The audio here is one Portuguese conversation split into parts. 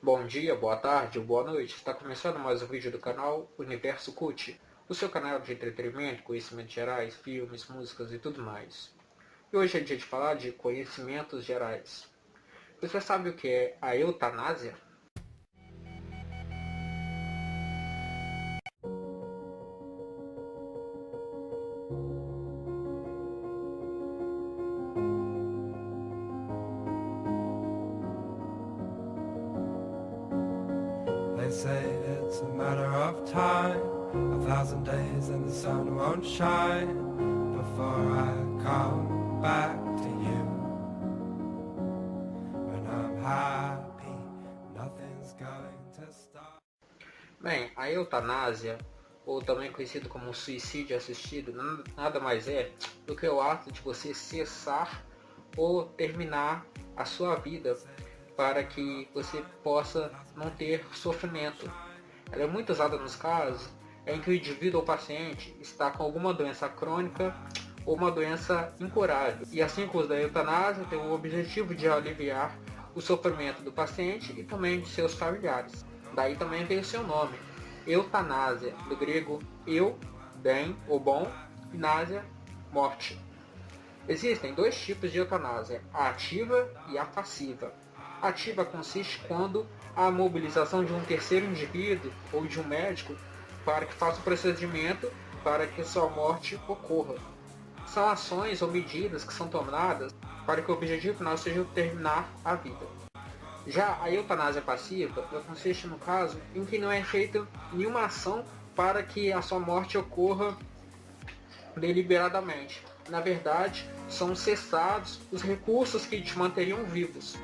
Bom dia, boa tarde ou boa noite. Está começando mais um vídeo do canal Universo Cult, o seu canal de entretenimento, conhecimentos gerais, filmes, músicas e tudo mais. E hoje é dia de falar de conhecimentos gerais. Você sabe o que é a eutanásia? They say it's a matter of time, 1,000 days and the sun won't shine before I come back to you. When I'm happy, nothing's going to stop. Bem, a eutanásia, ou também conhecido como suicídio assistido, nada mais é do que o ato de você cessar ou terminar a sua vida para que você possa não ter sofrimento. Ela é muito usada nos casos em que o indivíduo ou paciente está com alguma doença crônica ou uma doença incurável. E assim como o da eutanásia, tem o objetivo de aliviar o sofrimento do paciente e também de seus familiares. Daí também tem o seu nome, eutanásia, do grego eu, bem ou bom, e násia, morte. Existem dois tipos de eutanásia, a ativa e a passiva. A ativa consiste quando há a mobilização de um terceiro indivíduo ou de um médico para que faça o procedimento para que sua morte ocorra. São ações ou medidas que são tomadas para que o objetivo final seja terminar a vida. Já a eutanásia passiva consiste no caso em que não é feita nenhuma ação para que a sua morte ocorra deliberadamente. Na verdade, são cessados os recursos que te manteriam vivos.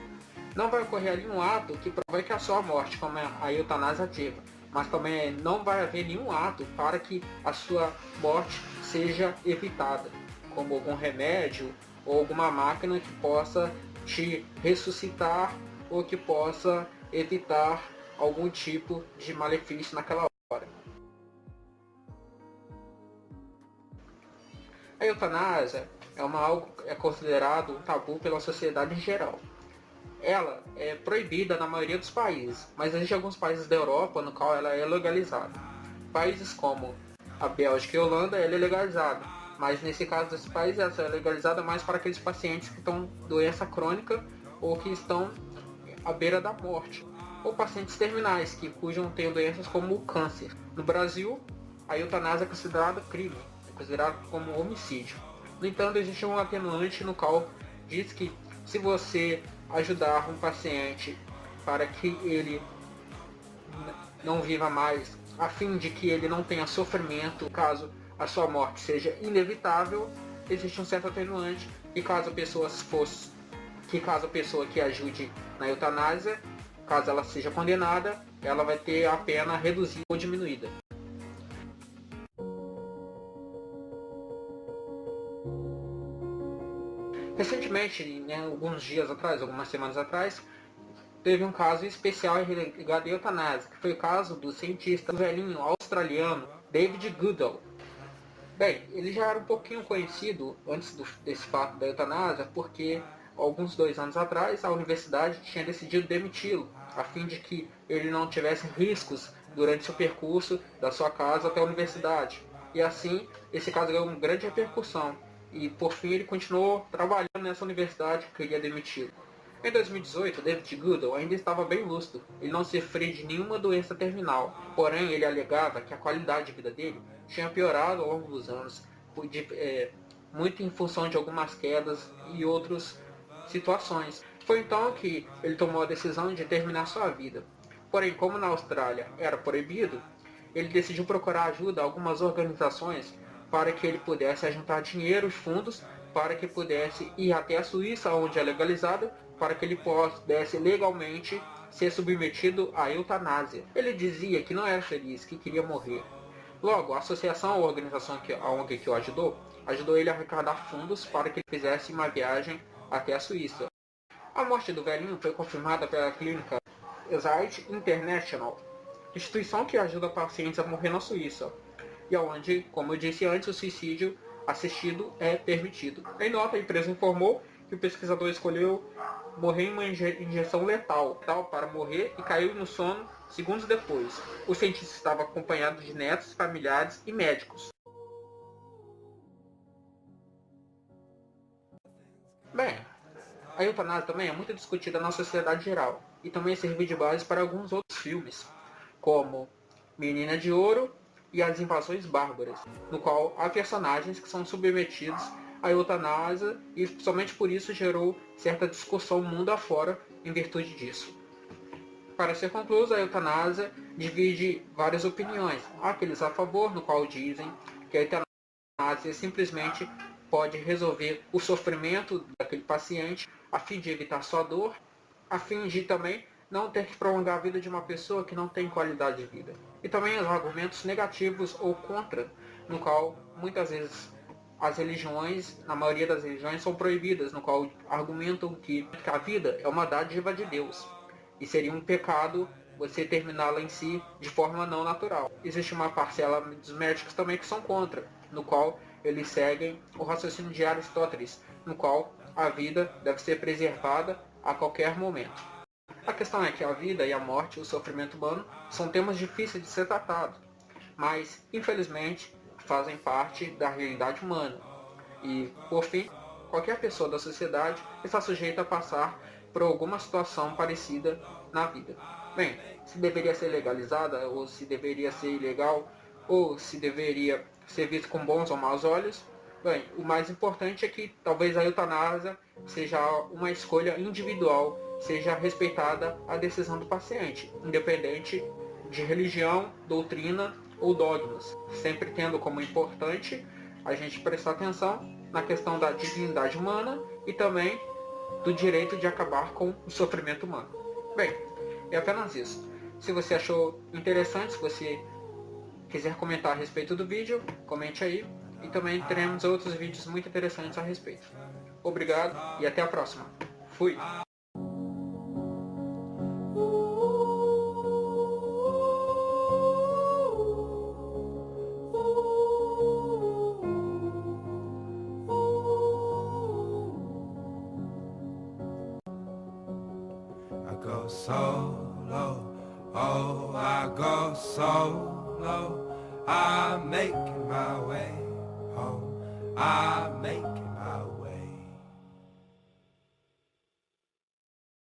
Não vai ocorrer ali um ato que provoque a sua morte, como a eutanásia ativa, mas também não vai haver nenhum ato para que a sua morte seja evitada, como algum remédio ou alguma máquina que possa te ressuscitar ou que possa evitar algum tipo de malefício naquela hora. A eutanásia é considerado um tabu pela sociedade em geral. Ela é proibida na maioria dos países, mas existem alguns países da Europa no qual ela é legalizada. Países como a Bélgica e a Holanda ela é legalizada, mas nesse caso desses países ela é legalizada mais para aqueles pacientes que estão com doença crônica ou que estão à beira da morte, ou pacientes terminais que tenham doenças como o câncer. No Brasil, a eutanásia é considerada crime, é considerada como homicídio. No entanto, existe um atenuante no qual diz que se você ajudar um paciente para que ele não viva mais, a fim de que ele não tenha sofrimento, caso a sua morte seja inevitável, existe um certo atenuante e caso a pessoa que ajude na eutanásia, caso ela seja condenada, ela vai ter a pena reduzida ou diminuída. Recentemente, alguns dias atrás, algumas semanas atrás, teve um caso especial ligado à eutanásia, que foi o caso do cientista velhinho australiano David Goodall. Bem, ele já era um pouquinho conhecido antes desse fato da eutanásia, porque alguns 2 anos atrás a universidade tinha decidido demiti-lo, a fim de que ele não tivesse riscos durante seu percurso da sua casa até a universidade. E assim, esse caso ganhou uma grande repercussão. E por fim ele continuou trabalhando nessa universidade que queria demiti-lo. Em 2018, David Goodall ainda estava bem lúcido, ele não sofria de nenhuma doença terminal, porém ele alegava que a qualidade de vida dele tinha piorado ao longo dos anos, muito em função de algumas quedas e outras situações. Foi então que ele tomou a decisão de terminar sua vida. Porém, como na Austrália era proibido, ele decidiu procurar ajuda a algumas organizações para que ele pudesse juntar dinheiro, os fundos, para que pudesse ir até a Suíça, onde é legalizada, para que ele pudesse legalmente ser submetido à eutanásia. Ele dizia que não era feliz, que queria morrer. Logo, a associação ou organização a ONG que o ajudou ele a arrecadar fundos para que ele fizesse uma viagem até a Suíça. A morte do velhinho foi confirmada pela clínica Zayt International, instituição que ajuda pacientes a morrer na Suíça, e onde, como eu disse antes, o suicídio assistido é permitido. Em nota, a empresa informou que o pesquisador escolheu morrer em uma injeção letal para morrer e caiu no sono segundos depois. O cientista estava acompanhado de netos, familiares e médicos. Bem, a eutanásia também é muito discutida na sociedade geral e também serviu de base para alguns outros filmes, como Menina de Ouro e As Invasões Bárbaras, no qual há personagens que são submetidos à eutanásia e somente por isso gerou certa discussão mundo afora em virtude disso. Para ser concluso, a eutanásia divide várias opiniões. Há aqueles a favor, no qual dizem que a eutanásia simplesmente pode resolver o sofrimento daquele paciente a fim de evitar sua dor, a fim de também não ter que prolongar a vida de uma pessoa que não tem qualidade de vida. E também os argumentos negativos ou contra, no qual muitas vezes as religiões, na maioria das religiões, são proibidas, no qual argumentam que a vida é uma dádiva de Deus e seria um pecado você terminá-la em si de forma não natural. Existe uma parcela dos médicos também que são contra, no qual eles seguem o raciocínio de Aristóteles, no qual a vida deve ser preservada a qualquer momento. A questão é que a vida e a morte, o sofrimento humano, são temas difíceis de ser tratados, mas, infelizmente, fazem parte da realidade humana. E, por fim, qualquer pessoa da sociedade está sujeita a passar por alguma situação parecida na vida. Bem, se deveria ser legalizada, ou se deveria ser ilegal, ou se deveria ser visto com bons ou maus olhos, bem, o mais importante é que talvez a eutanásia seja uma escolha individual, seja respeitada a decisão do paciente, independente de religião, doutrina ou dogmas, sempre tendo como importante a gente prestar atenção na questão da dignidade humana e também do direito de acabar com o sofrimento humano. Bem, é apenas isso. Se você achou interessante, se você quiser comentar a respeito do vídeo, comente aí e também teremos outros vídeos muito interessantes a respeito. Obrigado e até a próxima. Fui! Go solo, oh, I go solo, I'm making my way home, I'm making